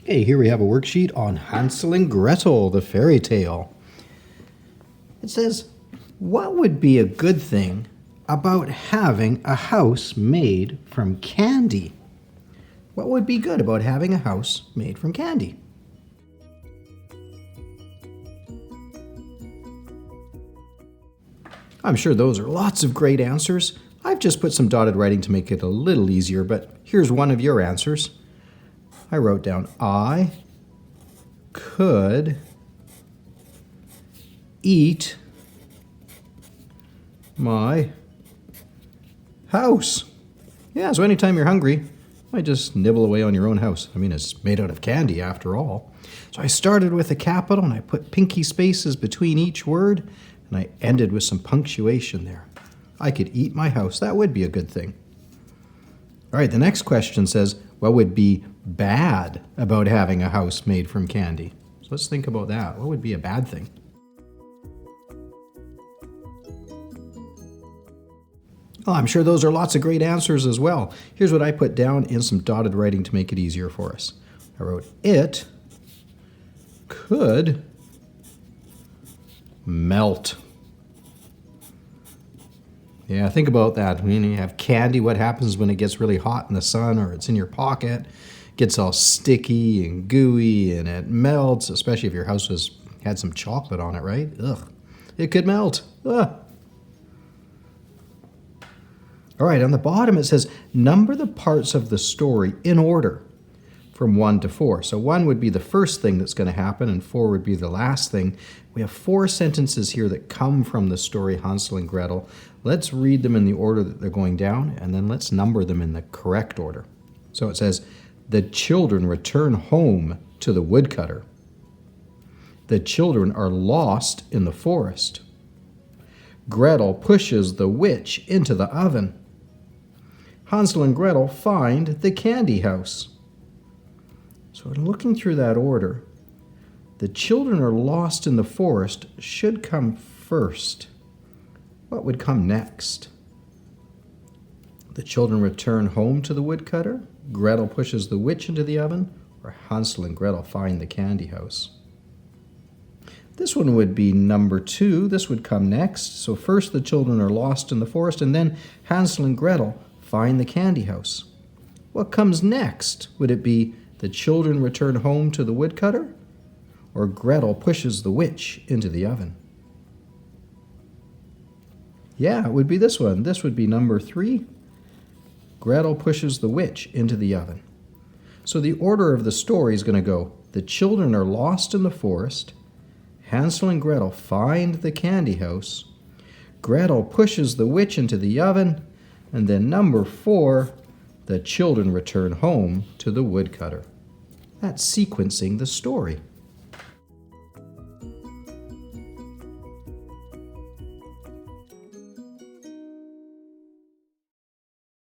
Okay, here we have a worksheet on Hansel and Gretel, the fairy tale. It says, what would be a good thing about having a house made from candy? What would be good about having a house made from candy? I'm sure those are lots of great answers. I've just put some dotted writing to make it a little easier, but here's one of your answers. I wrote down, I could eat my house. Yeah, so anytime you're hungry, you might just nibble away on your own house. I mean, it's made out of candy after all. So I started with a capital and I put pinky spaces between each word and I ended with some punctuation there. I could eat my house. That would be a good thing. All right, the next question says, what would be bad about having a house made from candy? So let's think about that. What would be a bad thing? Well, I'm sure those are lots of great answers as well. Here's what I put down in some dotted writing to make it easier for us. I wrote, it could melt. Yeah, think about that. When you have candy, what happens when it gets really hot in the sun or it's in your pocket? It gets all sticky and gooey and it melts, especially if your house had some chocolate on it, right? Ugh, it could melt. Ugh. All right, on the bottom it says, number the parts of the story in order from 1 to 4. So 1 would be the first thing that's going to happen and 4 would be the last thing. We have 4 sentences here that come from the story Hansel and Gretel. Let's read them in the order that they're going down and then let's number them in the correct order. So it says, the children return home to the woodcutter. The children are lost in the forest. Gretel pushes the witch into the oven. Hansel and Gretel find the candy house. So looking through that order, the children are lost in the forest should come first. What would come next? The children return home to the woodcutter, Gretel pushes the witch into the oven, or Hansel and Gretel find the candy house. This one would be number 2. This would come next. So first the children are lost in the forest, and then Hansel and Gretel find the candy house. What comes next? Would it be the children return home to the woodcutter, or Gretel pushes the witch into the oven? Yeah, it would be this one. This would be number 3. Gretel pushes the witch into the oven. So the order of the story is going to go, the children are lost in the forest, Hansel and Gretel find the candy house, Gretel pushes the witch into the oven, and then number 4, the children return home to the woodcutter. That's sequencing the story.